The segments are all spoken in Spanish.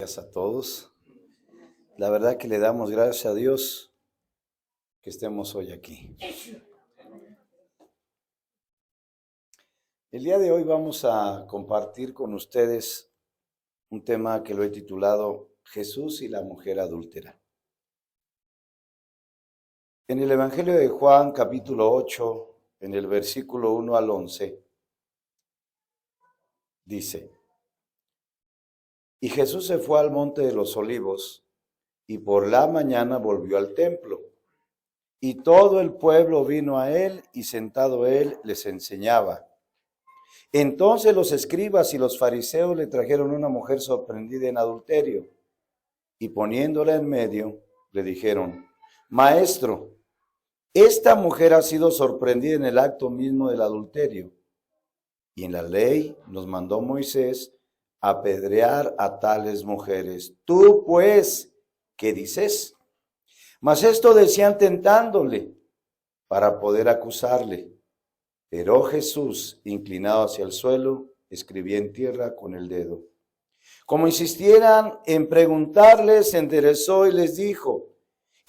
Gracias a todos. La verdad que le damos gracias a Dios que estemos hoy aquí. El día de hoy vamos a compartir con ustedes un tema que lo he titulado Jesús y la mujer adúltera. En el Evangelio de Juan, capítulo 8, en el versículo 1 al 11, dice: Y Jesús se fue al monte de los Olivos, y por la mañana volvió al templo. Y todo el pueblo vino a él, y sentado él les enseñaba. Entonces los escribas y los fariseos le trajeron una mujer sorprendida en adulterio, y poniéndola en medio, le dijeron: Maestro, esta mujer ha sido sorprendida en el acto mismo del adulterio. Y en la ley nos mandó Moisés apedrear a tales mujeres. Tú, pues, ¿qué dices? Mas esto decían tentándole para poder acusarle. Pero Jesús, inclinado hacia el suelo, escribía en tierra con el dedo. Como insistieran en preguntarle, se enderezó y les dijo: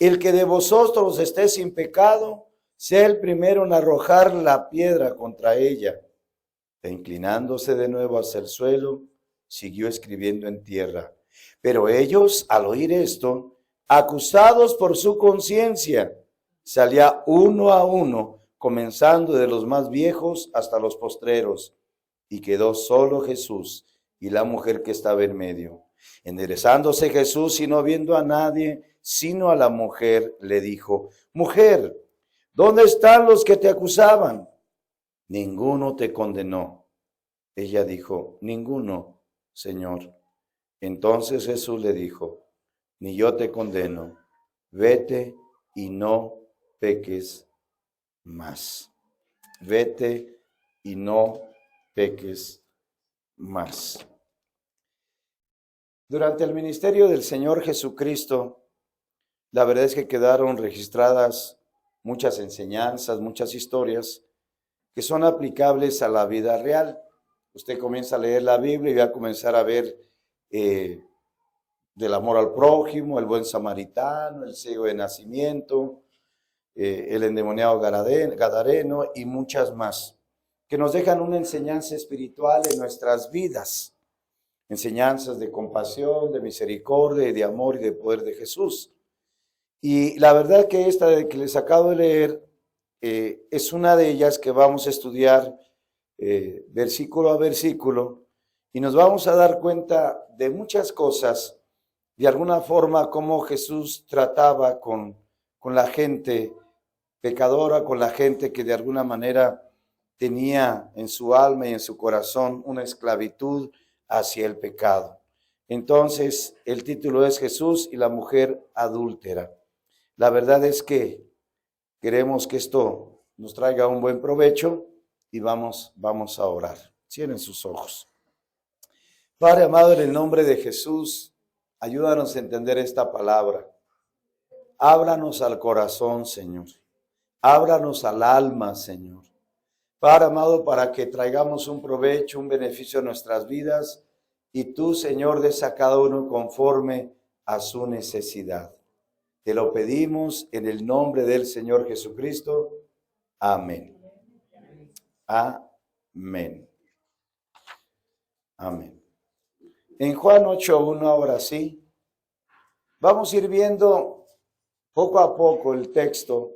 El que de vosotros esté sin pecado, sea el primero en arrojar la piedra contra ella. E inclinándose de nuevo hacia el suelo, siguió escribiendo en tierra. Pero ellos, al oír esto, acusados por su conciencia, salía uno a uno, comenzando de los más viejos hasta los postreros, y quedó solo Jesús y la mujer que estaba en medio. Enderezándose Jesús y no viendo a nadie, sino a la mujer, le dijo: Mujer, ¿dónde están los que te acusaban? Ninguno te condenó. Ella dijo: Ninguno, Señor. Entonces Jesús le dijo: Ni yo te condeno. Vete y no peques más. Vete y no peques más. Durante el ministerio del Señor Jesucristo, la verdad es que quedaron registradas muchas enseñanzas, muchas historias que son aplicables a la vida real. Usted comienza a leer la Biblia y va a comenzar a ver del amor al prójimo, el buen samaritano, el ciego de nacimiento, el endemoniado gadareno y muchas más, que nos dejan una enseñanza espiritual en nuestras vidas, enseñanzas de compasión, de misericordia, de amor y de poder de Jesús. Y la verdad que esta que les acabo de leer es una de ellas que vamos a estudiar versículo a versículo, y nos vamos a dar cuenta de muchas cosas, de alguna forma cómo Jesús trataba con la gente pecadora, con la gente que de alguna manera tenía en su alma y en su corazón una esclavitud hacia el pecado. Entonces, el título es Jesús y la mujer adúltera. La verdad es que queremos que esto nos traiga un buen provecho y vamos a orar. Cierren sus ojos. Padre amado, en el nombre de Jesús, ayúdanos a entender esta palabra. Ábranos al corazón, Señor. Ábranos al alma, Señor. Padre amado, para que traigamos un provecho, un beneficio a nuestras vidas, y tú, Señor, des a cada uno conforme a su necesidad. Te lo pedimos en el nombre del Señor Jesucristo. Amén. Amén. Amén. En Juan 8:1, ahora sí, vamos a ir viendo poco a poco el texto.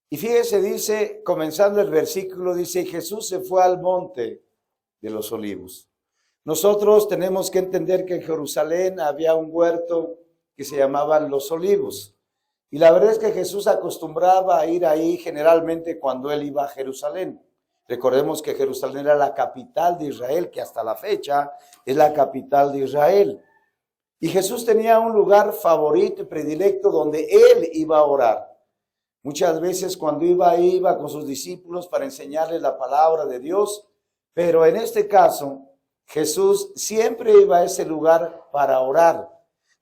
Y fíjese, dice, comenzando el versículo, dice: Jesús se fue al monte de los Olivos. Nosotros tenemos que entender que en Jerusalén había un huerto que se llamaban los Olivos. Y la verdad es que Jesús acostumbraba a ir ahí generalmente cuando él iba a Jerusalén. Recordemos que Jerusalén era la capital de Israel, que hasta la fecha es la capital de Israel. Y Jesús tenía un lugar favorito y predilecto donde él iba a orar. Muchas veces cuando iba con sus discípulos para enseñarles la palabra de Dios, pero en este caso Jesús siempre iba a ese lugar para orar.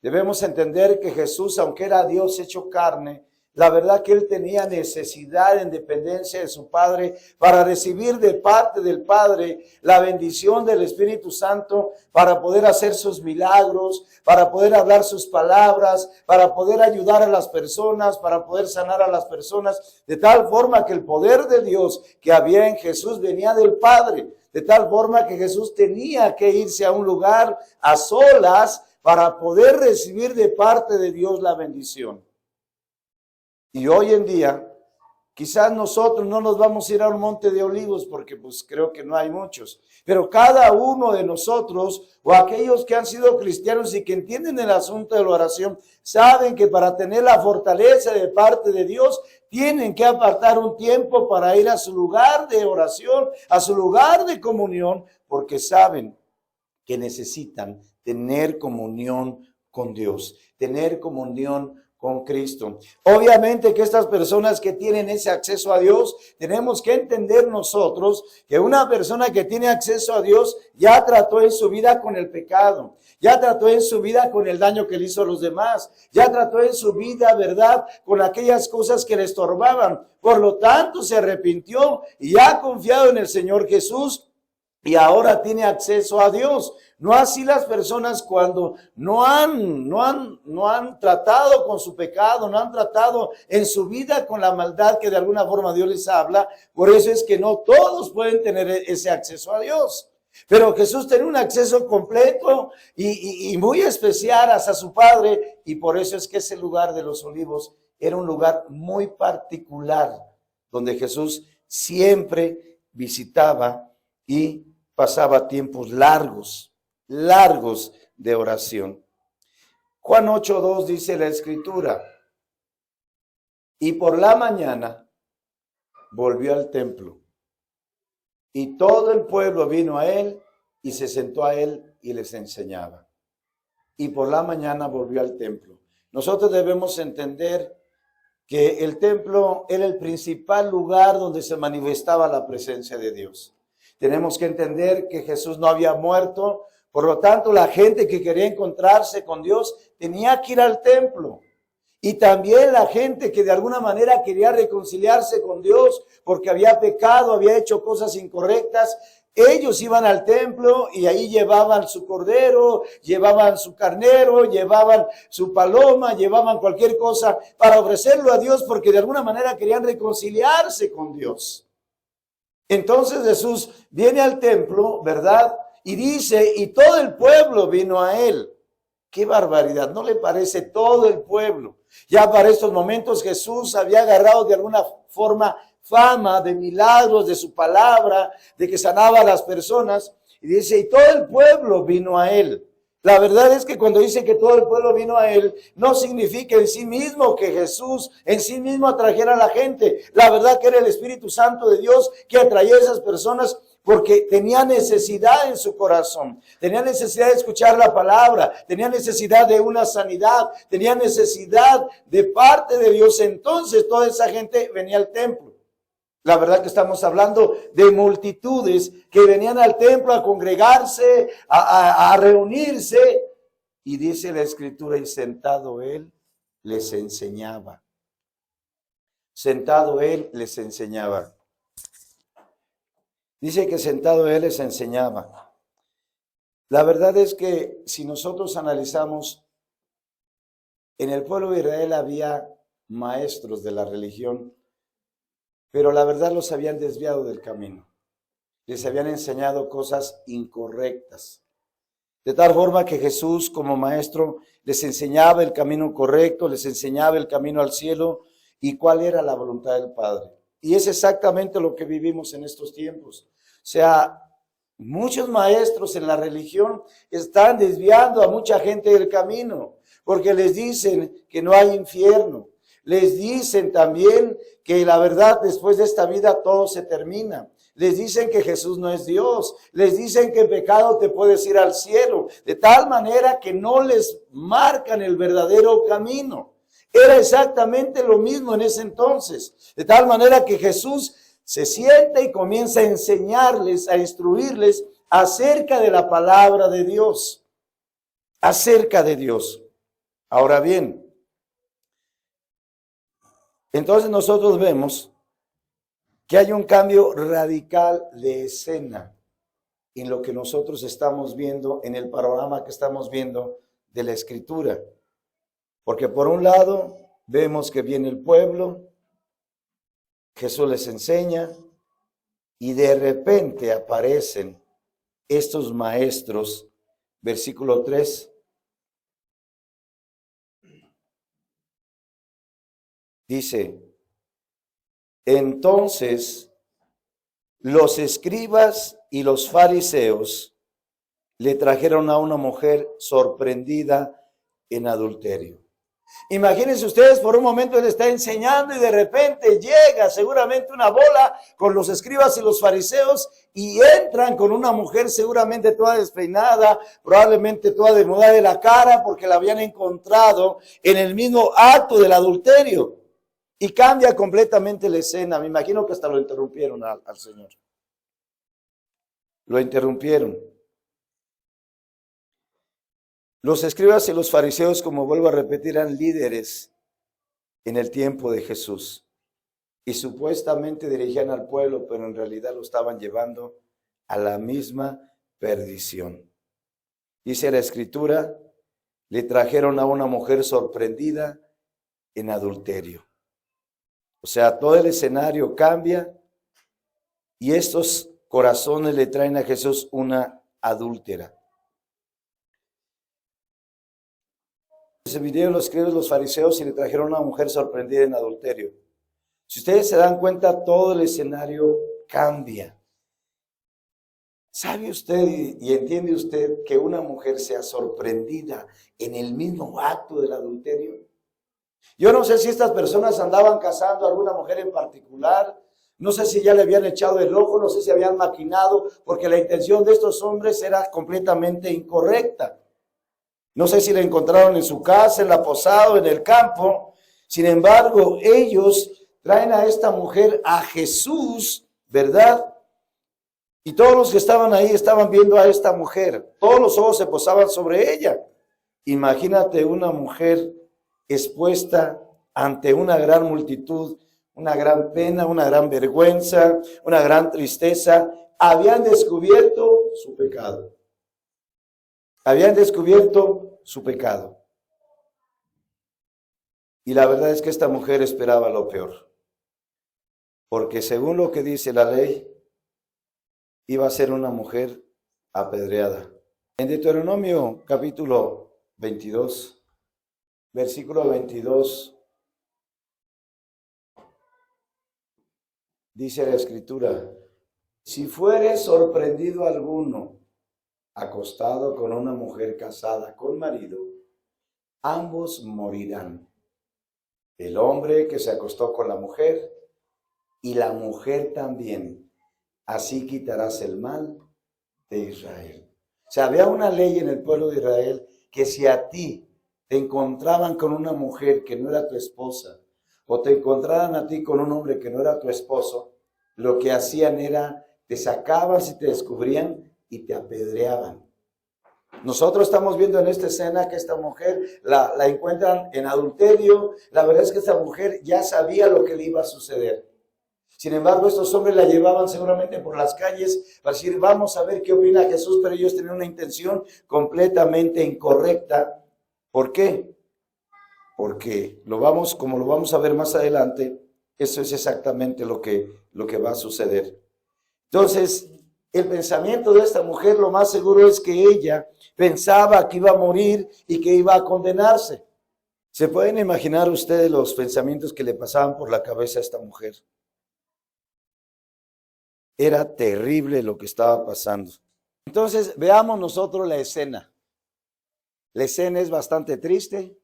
Debemos entender que Jesús, aunque era Dios hecho carne, La verdad que él tenía necesidad en dependencia de su Padre para recibir de parte del Padre la bendición del Espíritu Santo para poder hacer sus milagros, para poder hablar sus palabras, para poder ayudar a las personas, para poder sanar a las personas, de tal forma que el poder de Dios que había en Jesús venía del Padre, de tal forma que Jesús tenía que irse a un lugar a solas para poder recibir de parte de Dios la bendición. Y hoy en día, quizás nosotros no nos vamos a ir a un monte de olivos porque pues creo que no hay muchos, pero cada uno de nosotros o aquellos que han sido cristianos y que entienden el asunto de la oración, saben que para tener la fortaleza de parte de Dios, tienen que apartar un tiempo para ir a su lugar de oración, a su lugar de comunión, porque saben que necesitan tener comunión con Dios, tener comunión con Cristo. Obviamente que estas personas que tienen ese acceso a Dios, tenemos que entender nosotros que una persona que tiene acceso a Dios ya trató en su vida con el pecado, ya trató en su vida con el daño que le hizo a los demás, ya trató en su vida, ¿verdad?, con aquellas cosas que le estorbaban. Por lo tanto, se arrepintió y ha confiado en el Señor Jesús y ahora tiene acceso a Dios. No así las personas cuando no han tratado con su pecado, no han tratado en su vida con la maldad que de alguna forma Dios les habla. Por eso es que no todos pueden tener ese acceso a Dios. Pero Jesús tenía un acceso completo y muy especial hacia su Padre. Y por eso es que ese lugar de los Olivos era un lugar muy particular, donde Jesús siempre visitaba y pasaba tiempos largos de oración. Juan 8:2 dice la Escritura: y por la mañana volvió al templo, y todo el pueblo vino a él, y se sentó a él y les enseñaba. Y por la mañana volvió al templo. Nosotros debemos entender que el templo era el principal lugar donde se manifestaba la presencia de Dios. Tenemos que entender que Jesús no había muerto, por lo tanto la gente que quería encontrarse con Dios tenía que ir al templo. Y también la gente que de alguna manera quería reconciliarse con Dios porque había pecado, había hecho cosas incorrectas, ellos iban al templo y ahí llevaban su cordero, llevaban su carnero, llevaban su paloma, llevaban cualquier cosa para ofrecerlo a Dios porque de alguna manera querían reconciliarse con Dios. Entonces Jesús viene al templo, ¿verdad? Y dice, y todo el pueblo vino a él. ¡Qué barbaridad! ¿No le parece? Todo el pueblo. Ya para estos momentos Jesús había agarrado de alguna forma fama de milagros, de su palabra, de que sanaba a las personas. Y dice, y todo el pueblo vino a él. La verdad es que cuando dice que todo el pueblo vino a él, no significa en sí mismo que Jesús en sí mismo atrajera a la gente. La verdad que era el Espíritu Santo de Dios que atraía a esas personas porque tenía necesidad en su corazón. Tenía necesidad de escuchar la palabra, tenía necesidad de una sanidad, tenía necesidad de parte de Dios. Entonces toda esa gente venía al templo. La verdad que estamos hablando de multitudes que venían al templo a congregarse, a reunirse. Y dice la Escritura, y sentado él les enseñaba. Sentado él les enseñaba. Dice que sentado él les enseñaba. La verdad es que si nosotros analizamos, en el pueblo de Israel había maestros de la religión, pero la verdad los habían desviado del camino. Les habían enseñado cosas incorrectas. De tal forma que Jesús como maestro les enseñaba el camino correcto, les enseñaba el camino al cielo y cuál era la voluntad del Padre. Y es exactamente lo que vivimos en estos tiempos. O sea, muchos maestros en la religión están desviando a mucha gente del camino porque les dicen que no hay infierno. Les dicen también que la verdad después de esta vida todo se termina. Les dicen que Jesús no es Dios. Les dicen que en pecado te puedes ir al cielo. De tal manera que no les marcan el verdadero camino. Era exactamente lo mismo en ese entonces. De tal manera que Jesús se sienta y comienza a enseñarles, a instruirles acerca de la palabra de Dios. Acerca de Dios. Ahora bien, Entonces nosotros vemos que hay un cambio radical de escena en lo que nosotros estamos viendo, en el panorama que estamos viendo de la Escritura. Porque por un lado vemos que viene el pueblo, Jesús les enseña y de repente aparecen estos maestros, versículo 3. Dice, entonces los escribas y los fariseos le trajeron a una mujer sorprendida en adulterio. Imagínense ustedes, por un momento él está enseñando y de repente llega seguramente una bola con los escribas y los fariseos y entran con una mujer seguramente toda despeinada, probablemente toda demudada de la cara porque la habían encontrado en el mismo acto del adulterio. Y cambia completamente la escena. Me imagino que hasta lo interrumpieron al Señor. Lo interrumpieron. Los escribas y los fariseos, como vuelvo a repetir, eran líderes en el tiempo de Jesús. Y supuestamente dirigían al pueblo, pero en realidad lo estaban llevando a la misma perdición. Dice la Escritura, le trajeron a una mujer sorprendida en adulterio. O sea, todo el escenario cambia y estos corazones le traen a Jesús una adúltera. Ese video los escribas los fariseos y le trajeron a una mujer sorprendida en adulterio. Si ustedes se dan cuenta, todo el escenario cambia. ¿Sabe usted y entiende usted que una mujer sea sorprendida en el mismo acto del adulterio? Yo no sé si estas personas andaban cazando a alguna mujer en particular, no sé si ya le habían echado el ojo, no sé si habían maquinado, porque la intención de estos hombres era completamente incorrecta. No sé si la encontraron en su casa, en la posada o en el campo. Sin embargo, ellos traen a esta mujer a Jesús, ¿verdad? Y todos los que estaban ahí estaban viendo a esta mujer. Todos los ojos se posaban sobre ella. Imagínate una mujer expuesta ante una gran multitud, una gran pena, una gran vergüenza, una gran tristeza. Habían descubierto su pecado. Habían descubierto su pecado. Y la verdad es que esta mujer esperaba lo peor. Porque según lo que dice la ley, iba a ser una mujer apedreada. En Deuteronomio capítulo 22, versículo 22, dice la Escritura, si fuere sorprendido alguno acostado con una mujer casada con marido, ambos morirán. El hombre que se acostó con la mujer y la mujer también. Así quitarás el mal de Israel. O sea, había una ley en el pueblo de Israel que si a ti te encontraban con una mujer que no era tu esposa o te encontraran a ti con un hombre que no era tu esposo, lo que hacían era te sacaban si te descubrían y te apedreaban. Nosotros estamos viendo en esta escena que esta mujer la encuentran en adulterio. La verdad es que esta mujer ya sabía lo que le iba a suceder. Sin embargo, estos hombres la llevaban seguramente por las calles para decir, vamos a ver qué opina Jesús, pero ellos tenían una intención completamente incorrecta. ¿Por qué? Porque como lo vamos a ver más adelante, eso es exactamente lo que va a suceder. Entonces, el pensamiento de esta mujer, lo más seguro es que ella pensaba que iba a morir y que iba a condenarse. ¿Se pueden imaginar ustedes los pensamientos que le pasaban por la cabeza a esta mujer? Era terrible lo que estaba pasando. Entonces, veamos nosotros la escena. La escena es bastante triste.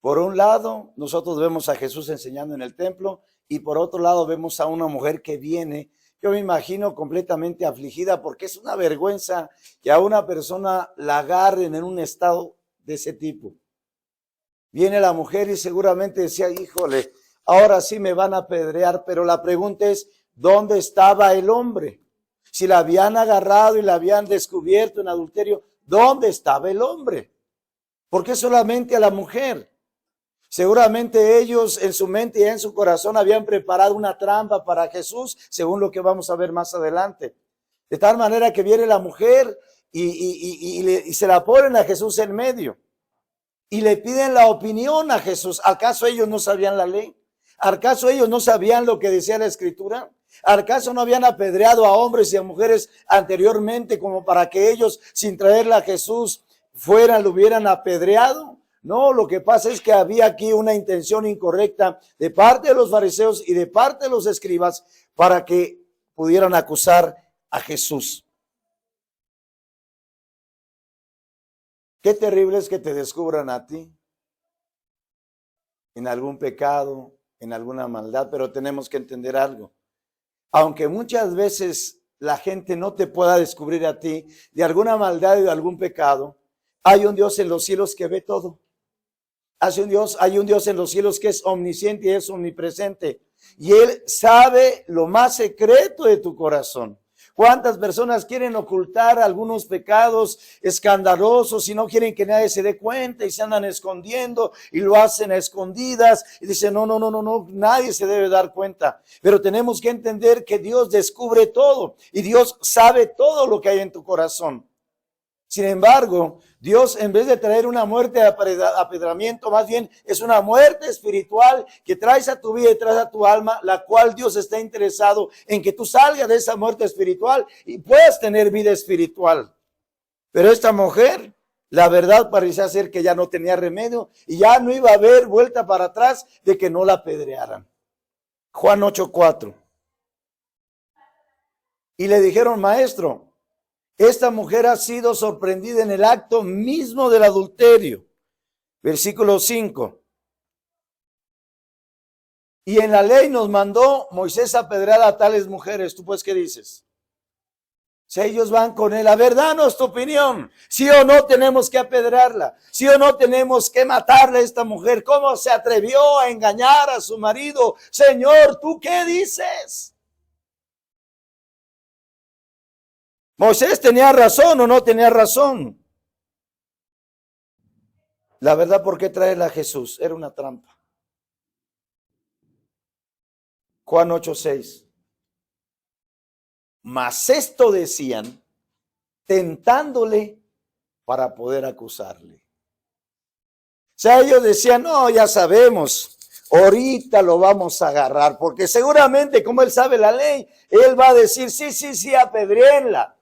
Por un lado, nosotros vemos a Jesús enseñando en el templo y por otro lado vemos a una mujer que viene, yo me imagino completamente afligida porque es una vergüenza que a una persona la agarren en un estado de ese tipo. Viene la mujer y seguramente decía, híjole, ahora sí me van a apedrear, pero la pregunta es, ¿dónde estaba el hombre? Si la habían agarrado y la habían descubierto en adulterio, ¿dónde estaba el hombre? ¿Por qué solamente a la mujer? Seguramente ellos en su mente y en su corazón habían preparado una trampa para Jesús, según lo que vamos a ver más adelante. De tal manera que viene la mujer y se la ponen a Jesús en medio. Y le piden la opinión a Jesús. ¿Acaso ellos no sabían la ley? ¿Acaso ellos no sabían lo que decía la Escritura? ¿Acaso no habían apedreado a hombres y a mujeres anteriormente como para que ellos, sin traerla a Jesús, lo hubieran apedreado? No, lo que pasa es que había aquí una intención incorrecta de parte de los fariseos y de parte de los escribas para que pudieran acusar a Jesús. Qué terrible es que te descubran a ti en algún pecado, en alguna maldad, pero tenemos que entender algo. Aunque muchas veces la gente no te pueda descubrir a ti de alguna maldad y de algún pecado, hay un Dios en los cielos que ve todo. Hay un Dios en los cielos que es omnisciente y es omnipresente. Y Él sabe lo más secreto de tu corazón. ¿Cuántas personas quieren ocultar algunos pecados escandalosos y no quieren que nadie se dé cuenta y se andan escondiendo y lo hacen a escondidas y dicen no, nadie se debe dar cuenta? Pero tenemos que entender que Dios descubre todo y Dios sabe todo lo que hay en tu corazón. Sin embargo, Dios, en vez de traer una muerte de apedramiento, más bien es una muerte espiritual que traes a tu vida y traes a tu alma, la cual Dios está interesado en que tú salgas de esa muerte espiritual y puedas tener vida espiritual. Pero esta mujer, la verdad parecía ser que ya no tenía remedio y ya no iba a haber vuelta para atrás de que no la apedrearan. Juan 8:4. Y le dijeron, maestro, esta mujer ha sido sorprendida en el acto mismo del adulterio. Versículo 5. Y en la ley nos mandó Moisés a apedrear a tales mujeres. ¿Tú pues qué dices? Si ellos van con él, a ver, danos tu opinión. ¿Sí o no tenemos que apedrearla? ¿Sí o no tenemos que matarle a esta mujer? ¿Cómo se atrevió a engañar a su marido? Señor, ¿tú qué dices? ¿Moisés tenía razón o no tenía razón? La verdad, ¿por qué traerla a Jesús? Era una trampa. Juan 8:6. Mas esto decían, tentándole para poder acusarle. O sea, ellos decían, no, ya sabemos, ahorita lo vamos a agarrar, porque seguramente, como él sabe la ley, él va a decir, sí, apedréenla.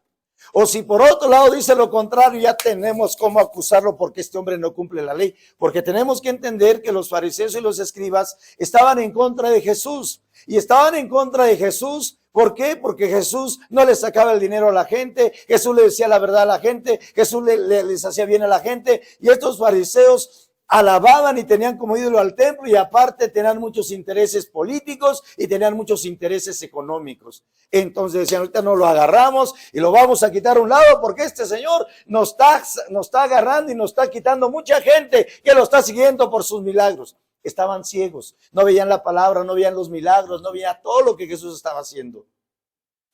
O si por otro lado dice lo contrario, ya tenemos cómo acusarlo porque este hombre no cumple la ley. Porque tenemos que entender que los fariseos y los escribas estaban en contra de Jesús. Y estaban en contra de Jesús, ¿por qué? Porque Jesús no le sacaba el dinero a la gente, Jesús le decía la verdad a la gente, Jesús les hacía bien a la gente. Y estos fariseos alababan y tenían como ídolo al templo y aparte tenían muchos intereses políticos y tenían muchos intereses económicos. Entonces decían, ahorita no lo agarramos y lo vamos a quitar a un lado porque este señor nos está agarrando y nos está quitando mucha gente que lo está siguiendo por sus milagros. Estaban ciegos, no veían la palabra, no veían los milagros, no veían todo lo que Jesús estaba haciendo.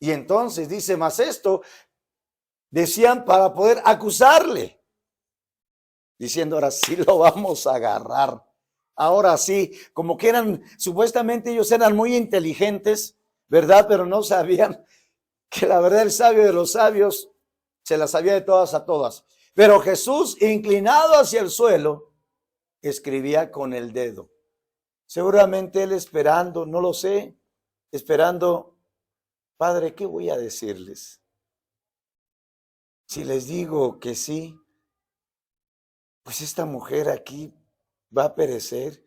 Y entonces dice, más esto, decían para poder acusarle. Diciendo, ahora sí lo vamos a agarrar. Ahora sí, como que supuestamente ellos eran muy inteligentes, ¿verdad? Pero no sabían que la verdad el sabio de los sabios se la sabía de todas a todas. Pero Jesús, inclinado hacia el suelo, escribía con el dedo. Seguramente él esperando, no lo sé, esperando, Padre, ¿qué voy a decirles? Si les digo que sí, pues esta mujer aquí va a perecer.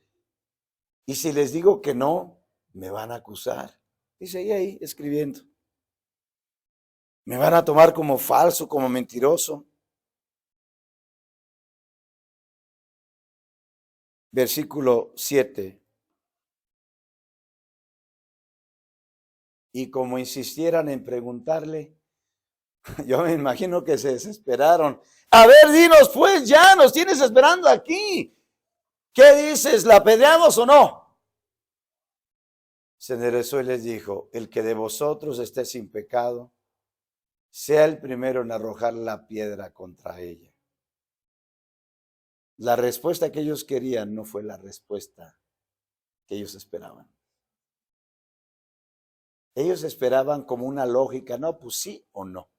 Y si les digo que no, me van a acusar. Dice ahí escribiendo. Me van a tomar como falso, como mentiroso. Versículo 7. Y como insistieran en preguntarle, yo me imagino que se desesperaron. A ver, dinos pues, ya nos tienes esperando aquí. ¿Qué dices? ¿La apedreamos o no? Se enderezó y les dijo, el que de vosotros esté sin pecado, sea el primero en arrojar la piedra contra ella. La respuesta que ellos querían no fue la respuesta que ellos esperaban. Ellos esperaban como una lógica, no, pues sí o no.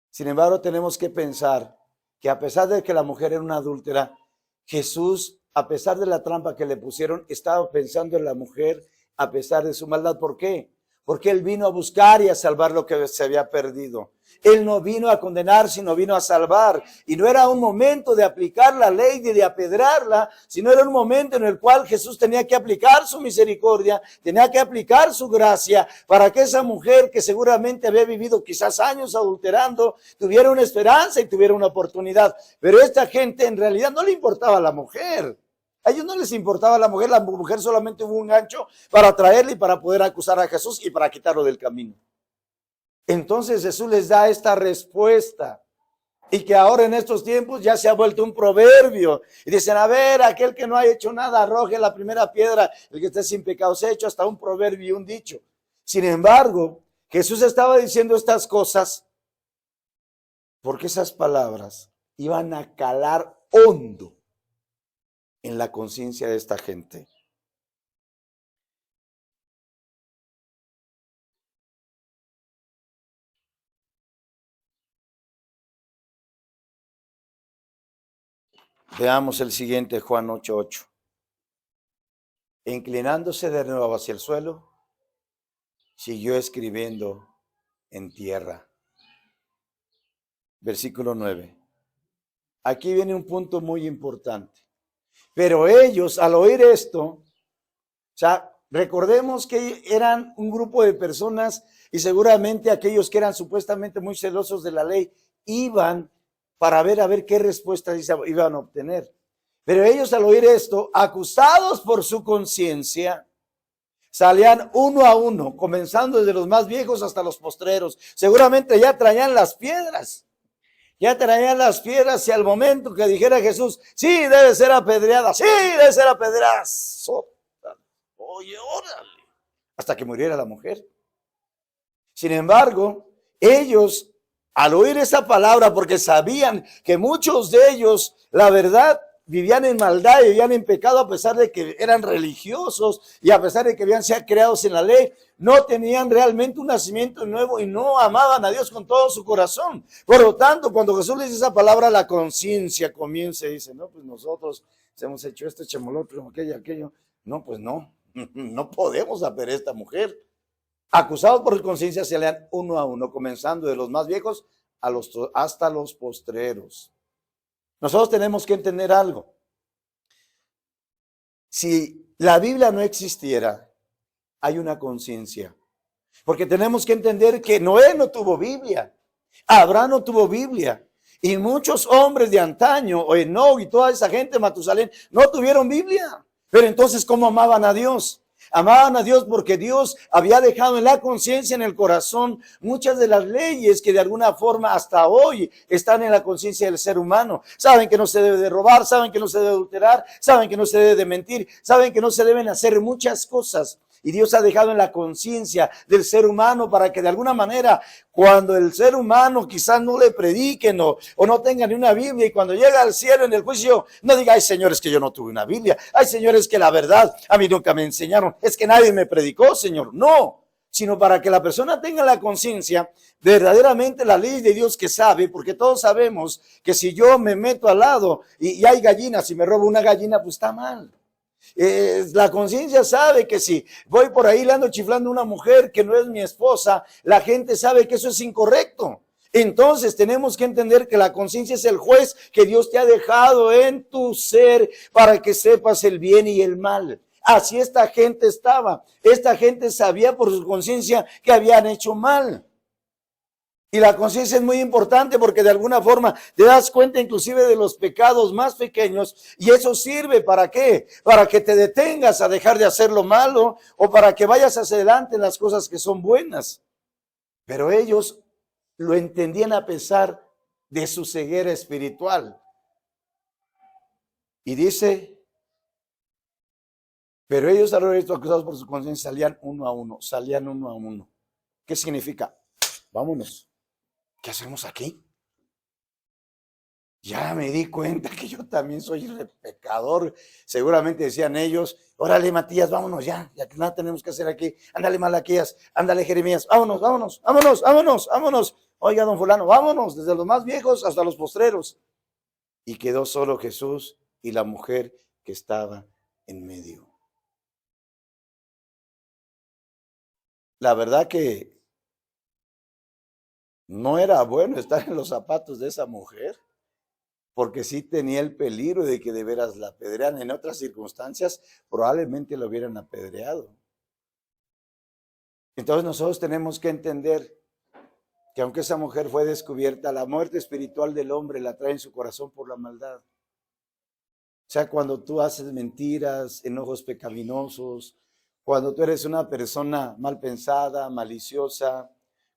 Sin embargo, tenemos que pensar que a pesar de que la mujer era una adúltera, Jesús, a pesar de la trampa que le pusieron, estaba pensando en la mujer a pesar de su maldad. ¿Por qué? Porque Él vino a buscar y a salvar lo que se había perdido. Él no vino a condenar, sino vino a salvar. Y no era un momento de aplicar la ley y de apedrarla, sino era un momento en el cual Jesús tenía que aplicar su misericordia, tenía que aplicar su gracia para que esa mujer que seguramente había vivido quizás años adulterando, tuviera una esperanza y tuviera una oportunidad. Pero esta gente en realidad no le importaba a la mujer. A ellos no les importaba la mujer solamente hubo un gancho para traerle y para poder acusar a Jesús y para quitarlo del camino. Entonces Jesús les da esta respuesta y que ahora en estos tiempos ya se ha vuelto un proverbio. Y dicen, a ver, aquel que no ha hecho nada, arroje la primera piedra, el que esté sin pecado. Se ha hecho hasta un proverbio y un dicho. Sin embargo, Jesús estaba diciendo estas cosas porque esas palabras iban a calar hondo en la conciencia de esta gente. Veamos el siguiente, Juan 8:8. Inclinándose de nuevo hacia el suelo, siguió escribiendo en tierra. Versículo 9. Aquí viene un punto muy importante. Pero ellos, al oír esto, o sea, recordemos que eran un grupo de personas y seguramente aquellos que eran supuestamente muy celosos de la ley iban para ver a ver qué respuesta iban a obtener. Pero ellos al oír esto, acusados por su conciencia, salían uno a uno, comenzando desde los más viejos hasta los postreros. Seguramente ya traían las piedras. Ya traían las piedras y al momento que dijera Jesús, sí, debe ser apedreada, sí, debe ser apedreada. Oye, órale. Hasta que muriera la mujer. Sin embargo, ellos, al oír esa palabra, porque sabían que muchos de ellos, la verdad, vivían en maldad, vivían en pecado a pesar de que eran religiosos y a pesar de que habían sido creados en la ley, no tenían realmente un nacimiento nuevo y no amaban a Dios con todo su corazón. Por lo tanto, cuando Jesús les dice esa palabra, la conciencia comienza y dice, no, pues nosotros hemos hecho esto, echemos lo otro, aquello. No, pues no, no podemos saber esta mujer. Acusados por conciencia se lean uno a uno, comenzando de los más viejos hasta los postreros. Nosotros tenemos que entender algo. Si la Biblia no existiera, hay una conciencia. Porque tenemos que entender que Noé no tuvo Biblia, Abraham no tuvo Biblia, y muchos hombres de antaño, o Enoc y toda esa gente, Matusalén, no tuvieron Biblia. Pero entonces, ¿cómo amaban a Dios? Amaban a Dios porque Dios había dejado en la conciencia, en el corazón, muchas de las leyes que de alguna forma hasta hoy están en la conciencia del ser humano. Saben que no se debe de robar, saben que no se debe adulterar, saben que no se debe de mentir, saben que no se deben hacer muchas cosas. Y Dios ha dejado en la conciencia del ser humano para que de alguna manera, cuando el ser humano quizás no le prediquen o no tenga ni una Biblia, y cuando llega al cielo en el juicio, no diga, ay señores que yo no tuve una Biblia, ay señores que la verdad a mí nunca me enseñaron, es que nadie me predicó, Señor. No, sino para que la persona tenga la conciencia, verdaderamente la ley de Dios que sabe, porque todos sabemos que si yo me meto al lado y hay gallinas y me robo una gallina, pues está mal. La conciencia sabe que si voy por ahí le ando chiflando a una mujer que no es mi esposa, la gente sabe que eso es incorrecto. Entonces tenemos que entender que la conciencia es el juez que Dios te ha dejado en tu ser para que sepas el bien y el mal. Así esta gente estaba. Esta gente sabía por su conciencia que habían hecho mal. Y la conciencia es muy importante porque de alguna forma te das cuenta inclusive de los pecados más pequeños y eso sirve ¿para qué? Para que te detengas a dejar de hacer lo malo o para que vayas hacia adelante en las cosas que son buenas. Pero ellos lo entendían a pesar de su ceguera espiritual. Y dice, pero ellos al haber sido acusados por su conciencia salían uno a uno. ¿Qué significa? Vámonos. ¿Qué hacemos aquí? Ya me di cuenta que yo también soy pecador. Seguramente decían ellos, órale Matías, vámonos ya que nada tenemos que hacer aquí. Ándale Malaquías, ándale Jeremías, vámonos. Oiga, don fulano, vámonos, desde los más viejos hasta los postreros. Y quedó solo Jesús y la mujer que estaba en medio. La verdad que no era bueno estar en los zapatos de esa mujer, porque sí tenía el peligro de que de veras la apedrearan. En otras circunstancias probablemente lo hubieran apedreado. Entonces nosotros tenemos que entender que aunque esa mujer fue descubierta, la muerte espiritual del hombre la trae en su corazón por la maldad. O sea, cuando tú haces mentiras, enojos pecaminosos, cuando tú eres una persona mal pensada, maliciosa,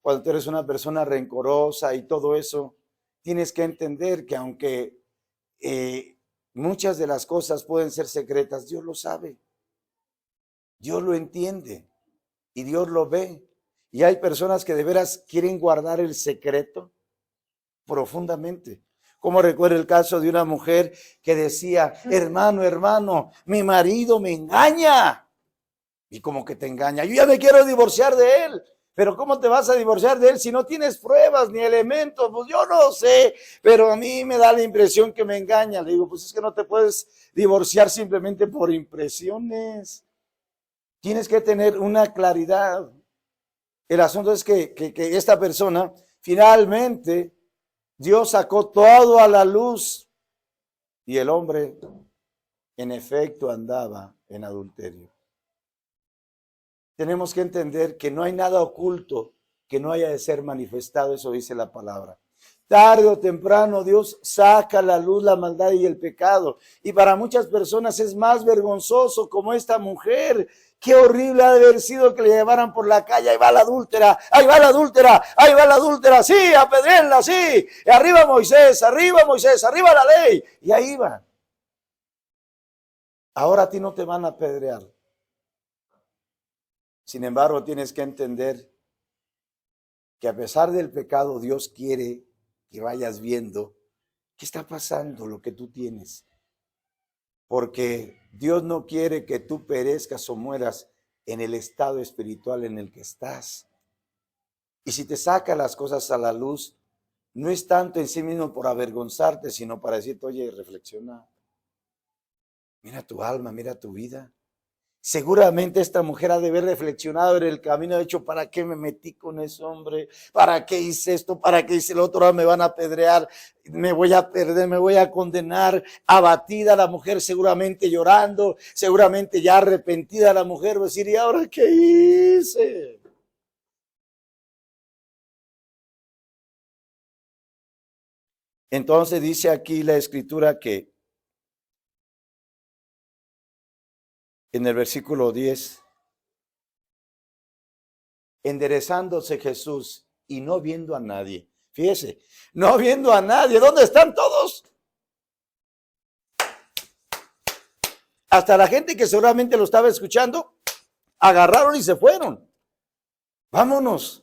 cuando tú eres una persona rencorosa y todo eso, tienes que entender que aunque muchas de las cosas pueden ser secretas, Dios lo sabe, Dios lo entiende y Dios lo ve. Y hay personas que de veras quieren guardar el secreto profundamente. Como recuerdo el caso de una mujer que decía, hermano, mi marido me engaña. Y como que te engaña, yo ya me quiero divorciar de él. Pero ¿cómo te vas a divorciar de él si no tienes pruebas ni elementos? Pues yo no sé, pero a mí me da la impresión que me engaña. Le digo, pues es que no te puedes divorciar simplemente por impresiones. Tienes que tener una claridad. El asunto es que esta persona, finalmente, Dios sacó todo a la luz y el hombre, en efecto, andaba en adulterio. Tenemos que entender que no hay nada oculto que no haya de ser manifestado, eso dice la palabra. Tarde o temprano Dios saca a la luz la maldad y el pecado. Y para muchas personas es más vergonzoso, como esta mujer. Qué horrible ha de haber sido que le llevaran por la calle, ahí va la adúltera, sí, apedréenla, sí. Arriba Moisés, arriba la ley. Y ahí va. Ahora a ti no te van a apedrear. Sin embargo, tienes que entender que a pesar del pecado, Dios quiere que vayas viendo qué está pasando, lo que tú tienes. Porque Dios no quiere que tú perezcas o mueras en el estado espiritual en el que estás. Y si te saca las cosas a la luz, no es tanto en sí mismo por avergonzarte, sino para decirte, oye, reflexiona. Mira tu alma, mira tu vida. Seguramente esta mujer ha de haber reflexionado en el camino, de hecho, ¿para qué me metí con ese hombre? ¿Para qué hice esto? ¿Para qué hice lo otro? Ahora me van a apedrear, me voy a perder, me voy a condenar. Abatida la mujer, seguramente llorando, seguramente ya arrepentida la mujer, va a decir, ¿y ahora qué hice? Entonces dice aquí la escritura que en el versículo 10, enderezándose Jesús y no viendo a nadie. Fíjese, no viendo a nadie. ¿Dónde están todos? Hasta la gente que seguramente lo estaba escuchando, agarraron y se fueron. Vámonos.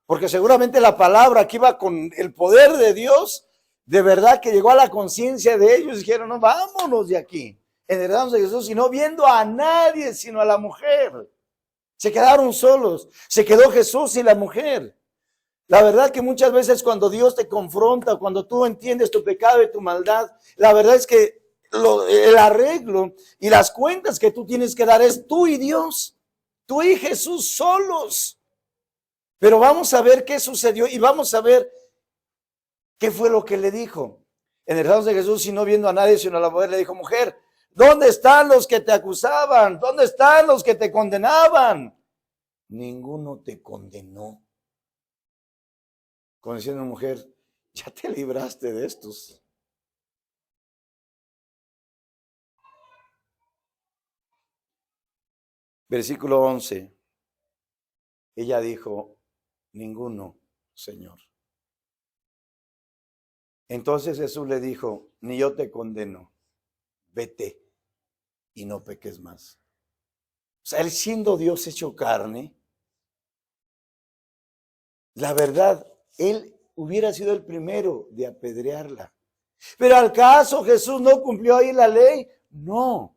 Porque seguramente la palabra que iba con el poder de Dios, de verdad que llegó a la conciencia de ellos. Dijeron, no, vámonos de aquí. Enderezándose a Jesús y no viendo a nadie, sino a la mujer. Se quedaron solos. Se quedó Jesús y la mujer. La verdad que muchas veces cuando Dios te confronta, cuando tú entiendes tu pecado y tu maldad, la verdad es que el arreglo y las cuentas que tú tienes que dar es tú y Dios, tú y Jesús solos. Pero vamos a ver qué sucedió y vamos a ver qué fue lo que le dijo. En el caso de Jesús, y no viendo a nadie, sino a la mujer, le dijo, mujer, ¿dónde están los que te acusaban? ¿Dónde están los que te condenaban? Ninguno te condenó. Como diciendo, mujer, ya te libraste de estos. Versículo 11. Ella dijo, ninguno, Señor. Entonces Jesús le dijo, ni yo te condeno, vete y no peques más. O sea, él siendo Dios hecho carne, la verdad, él hubiera sido el primero de apedrearla. Pero ¿al caso Jesús no cumplió ahí la ley? No.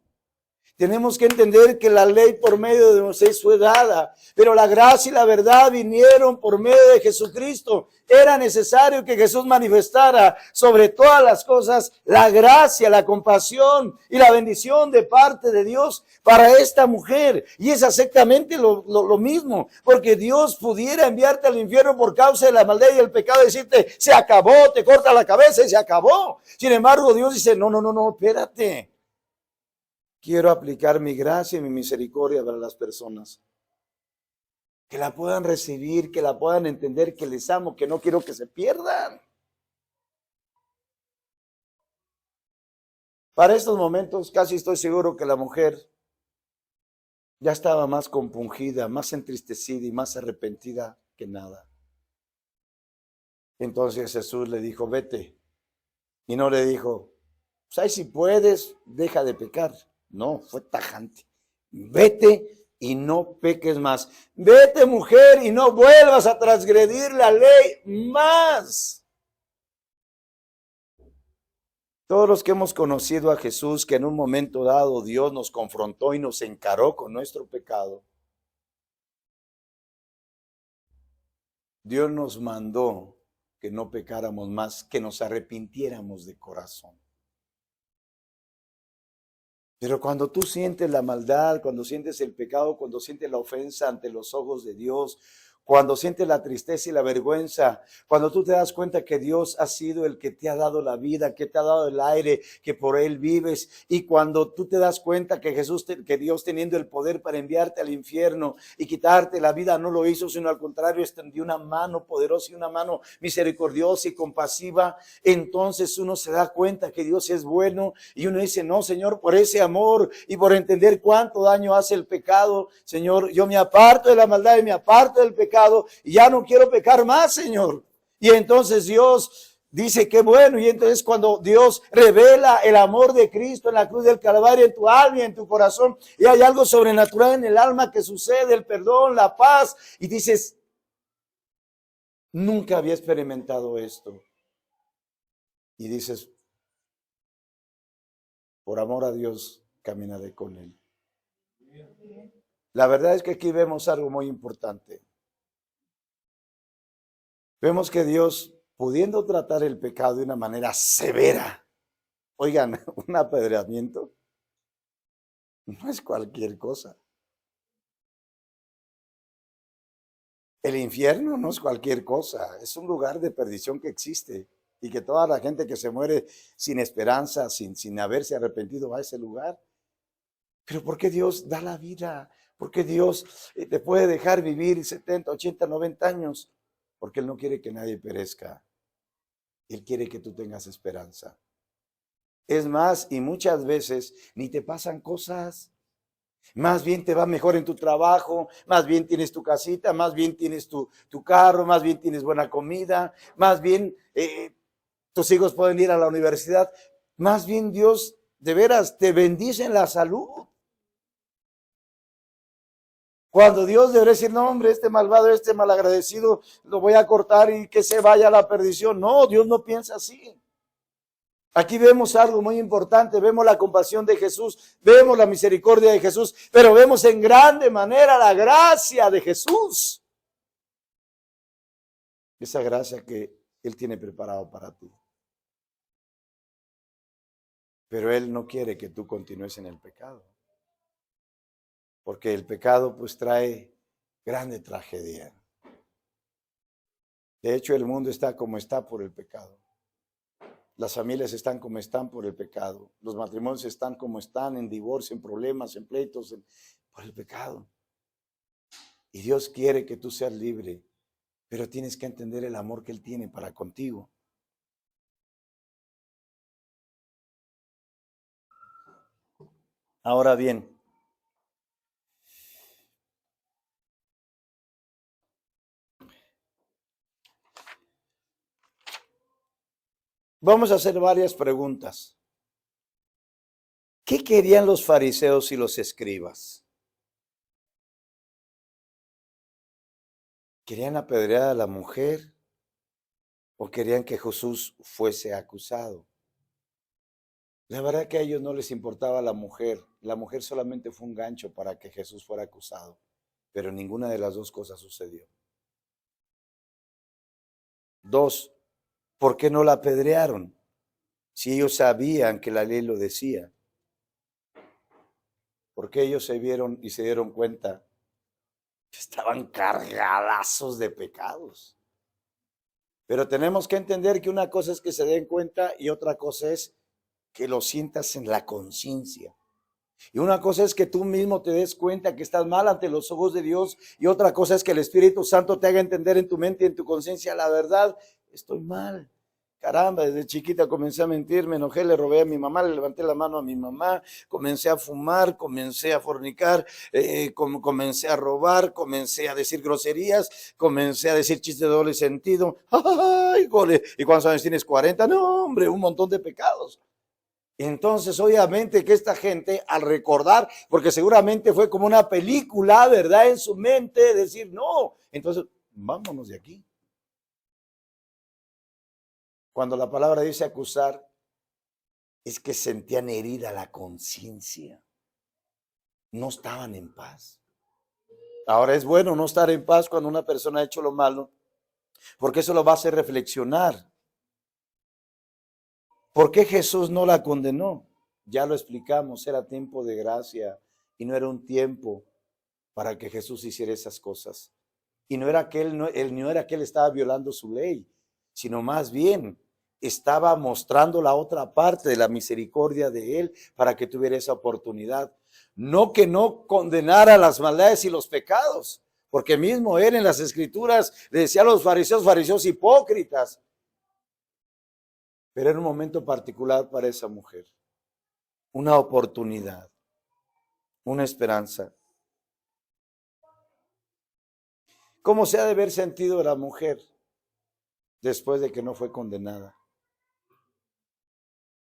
Tenemos que entender que la ley por medio de Moisés fue dada, pero la gracia y la verdad vinieron por medio de Jesucristo. Era necesario que Jesús manifestara sobre todas las cosas la gracia, la compasión y la bendición de parte de Dios para esta mujer. Y es exactamente lo mismo, porque Dios pudiera enviarte al infierno por causa de la maldad y el pecado y decirte, se acabó, te corta la cabeza y se acabó. Sin embargo, Dios dice, no, espérate. Quiero aplicar mi gracia y mi misericordia para las personas. Que la puedan recibir, que la puedan entender, que les amo, que no quiero que se pierdan. Para estos momentos casi estoy seguro que la mujer ya estaba más compungida, más entristecida y más arrepentida que nada. Entonces Jesús le dijo, vete. Y no le dijo, pues ahí si puedes, deja de pecar. No, fue tajante. Vete y no peques más. Vete, mujer, y no vuelvas a transgredir la ley más. Todos los que hemos conocido a Jesús, que en un momento dado Dios nos confrontó y nos encaró con nuestro pecado, Dios nos mandó que no pecáramos más, que nos arrepintiéramos de corazón. Pero cuando tú sientes la maldad, cuando sientes el pecado, cuando sientes la ofensa ante los ojos de Dios, cuando sientes la tristeza y la vergüenza, cuando tú te das cuenta que Dios ha sido el que te ha dado la vida, que te ha dado el aire, que por Él vives, y cuando tú te das cuenta que que Dios teniendo el poder para enviarte al infierno y quitarte la vida, no lo hizo, sino al contrario, extendió una mano poderosa y una mano misericordiosa y compasiva, entonces uno se da cuenta que Dios es bueno y uno dice, no, Señor, por ese amor y por entender cuánto daño hace el pecado, Señor, yo me aparto de la maldad y me aparto del pecado, y ya no quiero pecar más, Señor. Y entonces Dios dice que bueno, y entonces cuando Dios revela el amor de Cristo en la cruz del Calvario en tu alma y en tu corazón, y hay algo sobrenatural en el alma que sucede, el perdón, la paz, y dices, nunca había experimentado esto. Y dices, por amor a Dios, caminaré con Él. La verdad es que aquí vemos algo muy importante. Vemos que Dios, pudiendo tratar el pecado de una manera severa, oigan, un apedreamiento no es cualquier cosa. El infierno no es cualquier cosa, es un lugar de perdición que existe y que toda la gente que se muere sin esperanza, sin haberse arrepentido va a ese lugar. Pero ¿por qué Dios da la vida? ¿Por qué Dios te puede dejar vivir 70, 80, 90 años? Porque Él no quiere que nadie perezca. Él quiere que tú tengas esperanza. Es más, y muchas veces ni te pasan cosas. Más bien te va mejor en tu trabajo, más bien tienes tu casita, más bien tienes tu carro, más bien tienes buena comida, más bien tus hijos pueden ir a la universidad. Más bien Dios de veras te bendice en la salud. Cuando Dios debería decir, no hombre, este malvado, este malagradecido, lo voy a cortar y que se vaya a la perdición. No, Dios no piensa así. Aquí vemos algo muy importante, vemos la compasión de Jesús, vemos la misericordia de Jesús, pero vemos en grande manera la gracia de Jesús. Esa gracia que Él tiene preparado para ti. Pero Él no quiere que tú continúes en el pecado. Porque el pecado pues trae grande tragedia. De hecho, el mundo está como está por el pecado. Las familias están como están por el pecado. Los matrimonios están como están, en divorcio, en problemas, en pleitos, por el pecado. Y Dios quiere que tú seas libre, pero tienes que entender el amor que Él tiene para contigo. Ahora bien, vamos a hacer varias preguntas. ¿Qué querían los fariseos y los escribas? ¿Querían apedrear a la mujer o querían que Jesús fuese acusado? La verdad que a ellos no les importaba la mujer. La mujer solamente fue un gancho para que Jesús fuera acusado. Pero ninguna de las dos cosas sucedió. 2, ¿por qué no la apedrearon? Si ellos sabían que la ley lo decía. Porque ellos se vieron y se dieron cuenta que estaban cargadazos de pecados. Pero tenemos que entender que una cosa es que se den cuenta y otra cosa es que lo sientas en la conciencia. Y una cosa es que tú mismo te des cuenta que estás mal ante los ojos de Dios y otra cosa es que el Espíritu Santo te haga entender en tu mente y en tu conciencia la verdad. Estoy mal. Caramba, desde chiquita comencé a mentir, me enojé, le robé a mi mamá, le levanté la mano a mi mamá, comencé a fumar, comencé a fornicar, comencé a robar, comencé a decir groserías, comencé a decir chistes de doble sentido. ¡Ay, gole! ¿Y cuántos años tienes? 40. No, hombre, un montón de pecados. Entonces, obviamente que esta gente, al recordar, porque seguramente fue como una película, ¿verdad? En su mente, decir, no, entonces, vámonos de aquí. Cuando la palabra dice acusar, es que sentían herida la conciencia. No estaban en paz. Ahora es bueno no estar en paz cuando una persona ha hecho lo malo, porque eso lo va a hacer reflexionar. ¿Por qué Jesús no la condenó? Ya lo explicamos, era tiempo de gracia y no era un tiempo para que Jesús hiciera esas cosas. Y no era que no era que él estaba violando su ley, sino más bien estaba mostrando la otra parte de la misericordia de él para que tuviera esa oportunidad. No que no condenara las maldades y los pecados, porque mismo él en las escrituras le decía a los fariseos hipócritas, pero era un momento particular para esa mujer, una oportunidad, una esperanza. ¿Cómo se ha de haber sentido la mujer después de que no fue condenada?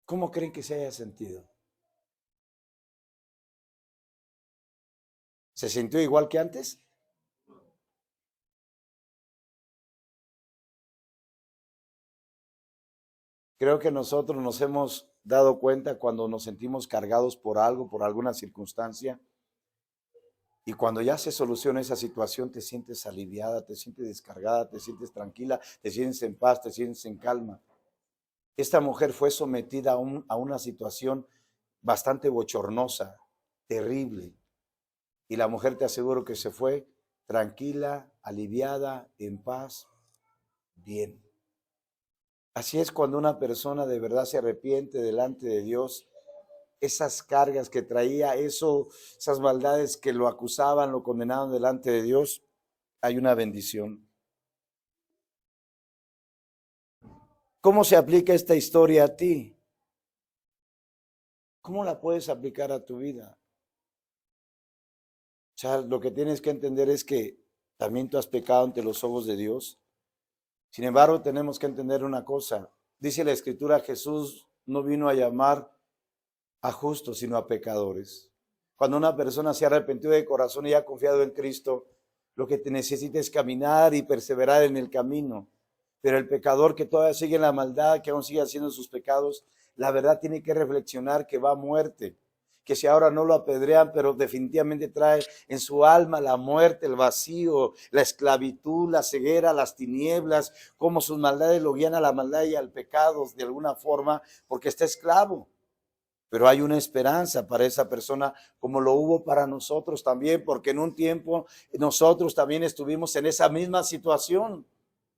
¿Cómo creen que se haya sentido? ¿Se sintió igual que antes? Creo que nosotros nos hemos dado cuenta cuando nos sentimos cargados por algo, por alguna circunstancia, y cuando ya se soluciona esa situación te sientes aliviada, te sientes descargada, te sientes tranquila, te sientes en paz, te sientes en calma. Esta mujer fue sometida a una situación bastante bochornosa, terrible, y la mujer te aseguro que se fue tranquila, aliviada, en paz, bien. Así es cuando una persona de verdad se arrepiente delante de Dios, esas cargas que traía, esas maldades que lo acusaban, lo condenaban delante de Dios, hay una bendición. ¿Cómo se aplica esta historia a ti? ¿Cómo la puedes aplicar a tu vida? O sea, lo que tienes que entender es que también tú has pecado ante los ojos de Dios. Sin embargo, tenemos que entender una cosa. Dice la Escritura, Jesús no vino a llamar a justos, sino a pecadores. Cuando una persona se ha arrepentido de corazón y ha confiado en Cristo, lo que te necesita es caminar y perseverar en el camino. Pero el pecador que todavía sigue en la maldad, que aún sigue haciendo sus pecados, la verdad tiene que reflexionar que va a muerte. Que si ahora no lo apedrean, pero definitivamente trae en su alma la muerte, el vacío, la esclavitud, la ceguera, las tinieblas, como sus maldades lo guían a la maldad y al pecado de alguna forma, porque está esclavo. Pero hay una esperanza para esa persona, como lo hubo para nosotros también, porque en un tiempo nosotros también estuvimos en esa misma situación.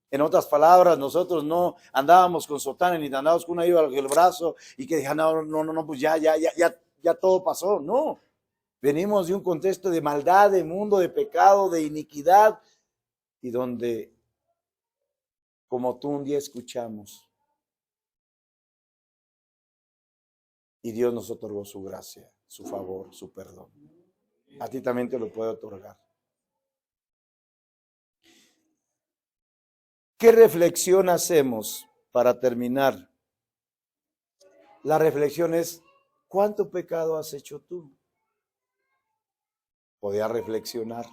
En otras palabras, nosotros no andábamos con sotana ni andábamos con una IVA en el brazo y que dijeron, no, pues ya todo pasó. No, venimos de un contexto de maldad, de mundo, de pecado, de iniquidad, y donde, como tú un día escuchamos, y Dios nos otorgó su gracia, su favor, su perdón. A ti también te lo puede otorgar. ¿Qué reflexión hacemos para terminar? La reflexión es, ¿cuánto pecado has hecho tú? Podía reflexionar.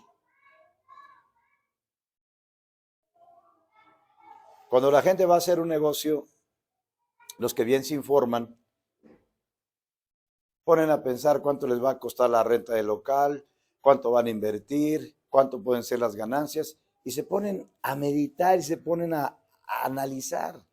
Cuando la gente va a hacer un negocio, los que bien se informan, Ponen a pensar cuánto les va a costar la renta del local, cuánto van a invertir, cuánto pueden ser las ganancias, y se ponen a meditar y se ponen a analizar.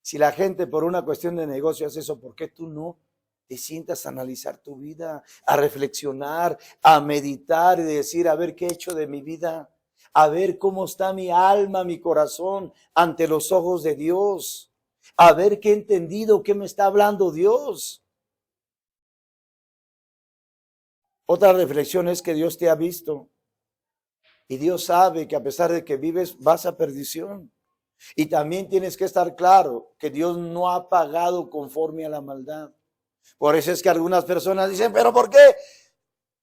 Si la gente por una cuestión de negocio hace eso, ¿por qué tú no te sientas a analizar tu vida, a reflexionar, a meditar y decir, a ver qué he hecho de mi vida, a ver cómo está mi alma, mi corazón ante los ojos de Dios, a ver qué he entendido, qué me está hablando Dios? Otra reflexión es que Dios te ha visto y Dios sabe que a pesar de que vives vas a perdición. Y también tienes que estar claro que Dios no ha pagado conforme a la maldad. Por eso es que algunas personas dicen, pero ¿por qué?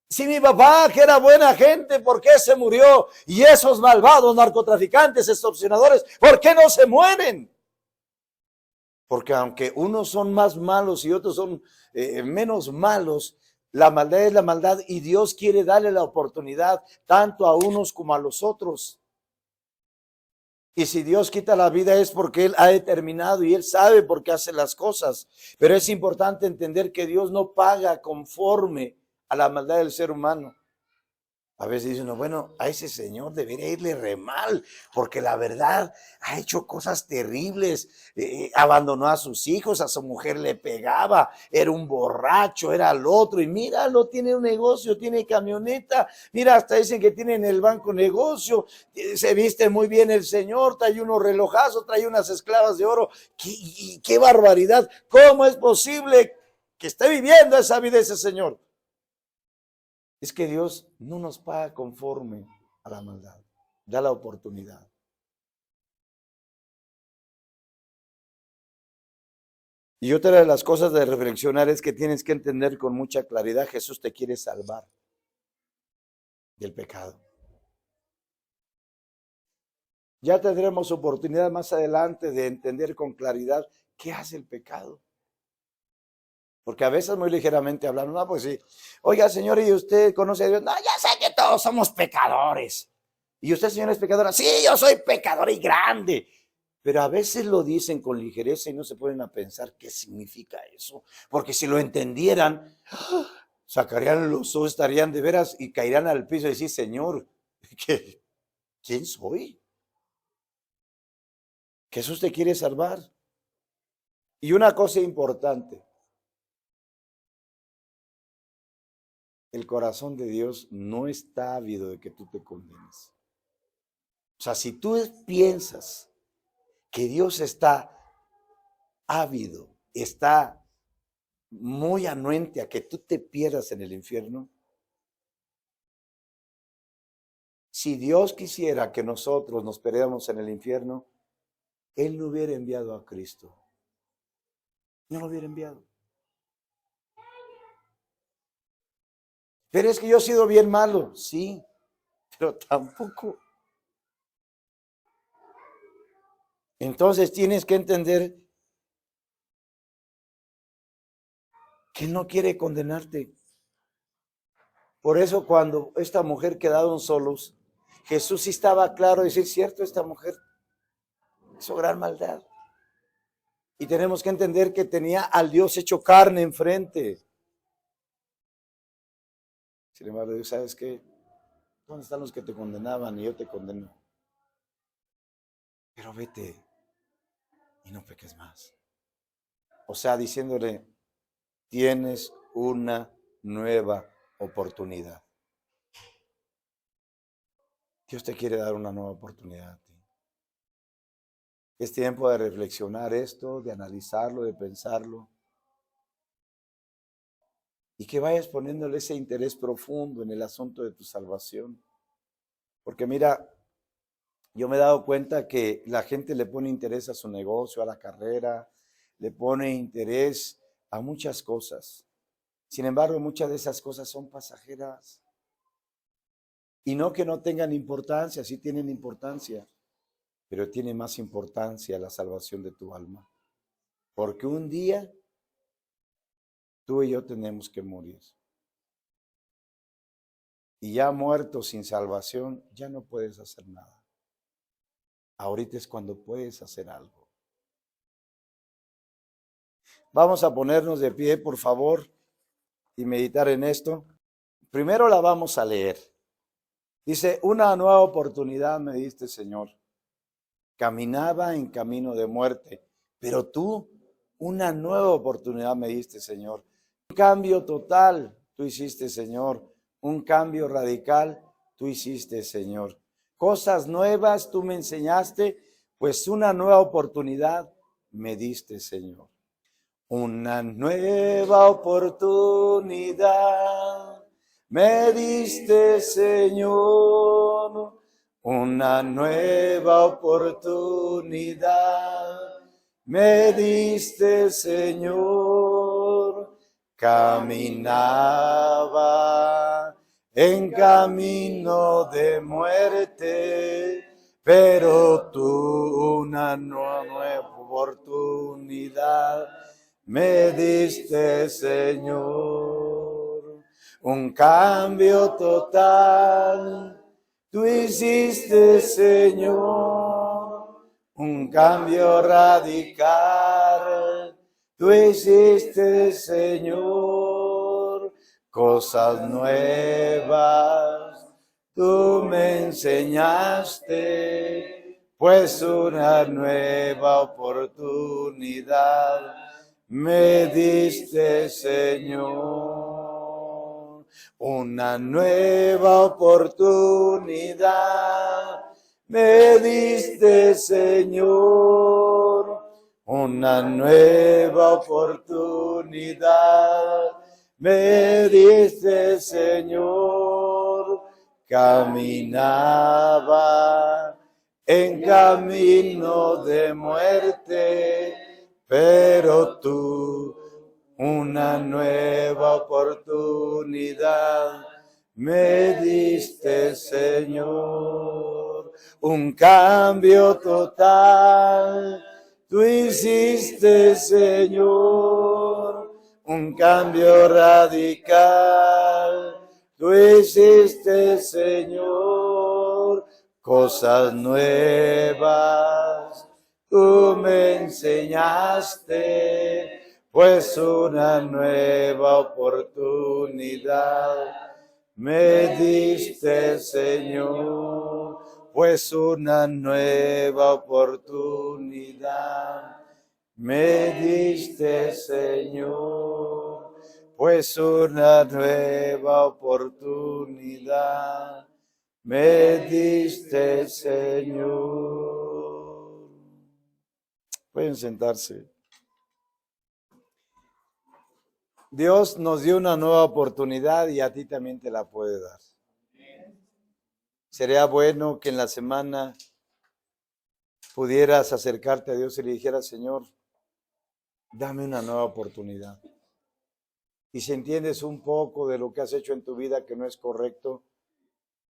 Si mi papá, que era buena gente, ¿por qué se murió? Y esos malvados narcotraficantes, extorsionadores, ¿por qué no se mueren? Porque aunque unos son más malos y otros son menos malos, la maldad es la maldad y Dios quiere darle la oportunidad tanto a unos como a los otros. Y si Dios quita la vida es porque Él ha determinado y Él sabe por qué hace las cosas. Pero es importante entender que Dios no paga conforme a la maldad del ser humano. A veces dice uno, bueno, a ese señor debería irle re mal, porque la verdad ha hecho cosas terribles, abandonó a sus hijos, a su mujer le pegaba, era un borracho, era el otro, y míralo, tiene un negocio, tiene camioneta, mira, hasta dicen que tiene en el banco negocio, se viste muy bien el señor, trae unos relojazos, trae unas esclavas de oro, qué barbaridad, ¿cómo es posible que esté viviendo esa vida ese señor? Es que Dios no nos paga conforme a la maldad, da la oportunidad. Y otra de las cosas de reflexionar es que tienes que entender con mucha claridad, Jesús te quiere salvar del pecado. Ya tendremos oportunidad más adelante de entender con claridad qué hace el pecado. Porque a veces muy ligeramente hablando, no, pues sí, oiga señor, ¿y usted conoce a Dios? No, ya sé que todos somos pecadores. ¿Y usted, señor, es pecadora? Sí, yo soy pecador y grande. Pero a veces lo dicen con ligereza y no se ponen a pensar qué significa eso. Porque si lo entendieran, sacarían los ojos, estarían de veras y caerían al piso y decir, Señor, ¿quién soy? Jesús te quiere salvar. Y una cosa importante, el corazón de Dios no está ávido de que tú te condenes. O sea, si tú piensas que Dios está ávido, está muy anuente a que tú te pierdas en el infierno, si Dios quisiera que nosotros nos perdiéramos en el infierno, Él no hubiera enviado a Cristo. No lo hubiera enviado. Pero es que yo he sido bien malo, sí, pero tampoco. Entonces tienes que entender que Él no quiere condenarte. Por eso cuando esta mujer quedaron solos, Jesús sí estaba claro, decir, cierto, esta mujer hizo gran maldad. Y tenemos que entender que tenía al Dios hecho carne enfrente. Sin embargo, Dios, ¿sabes qué? ¿Dónde están los que te condenaban y yo te condeno? Pero vete y no peques más. O sea, diciéndole, tienes una nueva oportunidad. Dios te quiere dar una nueva oportunidad a ti. Es tiempo de reflexionar esto, de analizarlo, de pensarlo. Y que vayas poniéndole ese interés profundo en el asunto de tu salvación. Porque mira, yo me he dado cuenta que la gente le pone interés a su negocio, a la carrera, le pone interés a muchas cosas. Sin embargo, muchas de esas cosas son pasajeras. Y no que no tengan importancia, sí tienen importancia, pero tiene más importancia la salvación de tu alma. Porque un día tú y yo tenemos que morir. Y ya muerto sin salvación, ya no puedes hacer nada. Ahorita es cuando puedes hacer algo. Vamos a ponernos de pie, por favor. y meditar en esto. Primero la vamos a leer. Dice, una nueva oportunidad me diste, Señor. Caminaba en camino de muerte, pero tú una nueva oportunidad me diste, Señor. Un cambio total tú hiciste, Señor. Un cambio radical tú hiciste, Señor. Cosas nuevas tú me enseñaste, pues una nueva oportunidad me diste, Señor. Una nueva oportunidad me diste, Señor. Una nueva oportunidad me diste, Señor. Caminaba en camino de muerte, pero tú una nueva oportunidad me diste, Señor. Un cambio total tú hiciste, Señor. Un cambio radical tú hiciste, Señor. Cosas nuevas tú me enseñaste, pues una nueva oportunidad me diste, Señor. Una nueva oportunidad me diste, Señor. Una nueva oportunidad me diste, Señor. Caminaba en camino de muerte, pero tú una nueva oportunidad me diste, Señor. Un cambio total tú hiciste, Señor. Un cambio radical tú hiciste, Señor. Cosas nuevas tú me enseñaste, pues una nueva oportunidad me diste, Señor. Pues una nueva oportunidad me diste, Señor. Pues una nueva oportunidad me diste, Señor. Pueden sentarse. Dios nos dio una nueva oportunidad y a ti también te la puede dar. Sería bueno que en la semana pudieras acercarte a Dios y le dijeras, Señor, dame una nueva oportunidad. Y si entiendes un poco de lo que has hecho en tu vida que no es correcto,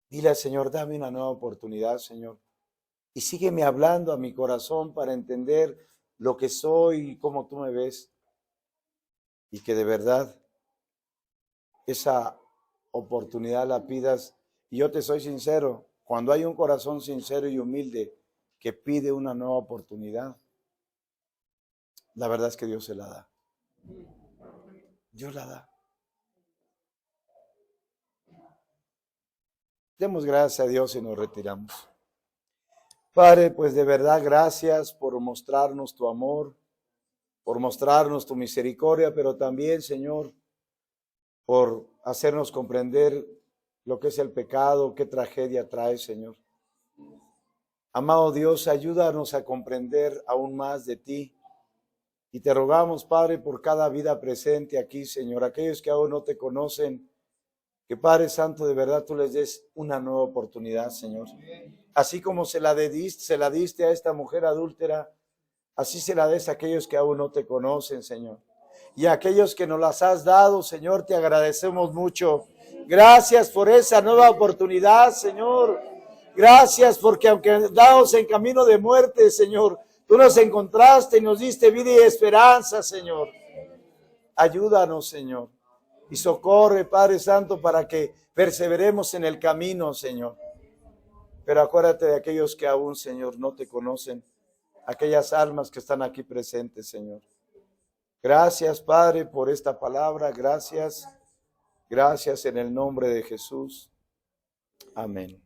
dile al Señor, dame una nueva oportunidad, Señor. Y sígueme hablando a mi corazón para entender lo que soy y cómo tú me ves. Y que de verdad esa oportunidad la pidas. Y yo te soy sincero, cuando hay un corazón sincero y humilde que pide una nueva oportunidad, la verdad es que Dios se la da. Dios la da. Demos gracias a Dios y nos retiramos. Padre, pues de verdad gracias por mostrarnos tu amor, por mostrarnos tu misericordia, pero también, Señor, por hacernos comprender lo que es el pecado, qué tragedia trae, Señor. Amado Dios, ayúdanos a comprender aún más de ti. Y te rogamos, Padre, por cada vida presente aquí, Señor, aquellos que aún no te conocen, que Padre Santo, de verdad tú les des una nueva oportunidad, Señor. Así como se la diste a esta mujer adúltera, así se la des a aquellos que aún no te conocen, Señor. Y a aquellos que nos las has dado, Señor, te agradecemos mucho. Gracias por esa nueva oportunidad, Señor. Gracias porque aunque andábamos en camino de muerte, Señor, tú nos encontraste y nos diste vida y esperanza, Señor. Ayúdanos, Señor. Y socorre, Padre Santo, para que perseveremos en el camino, Señor. Pero acuérdate de aquellos que aún, Señor, no te conocen. Aquellas almas que están aquí presentes, Señor. Gracias, Padre, por esta palabra. Gracias Gracias en el nombre de Jesús. Amén.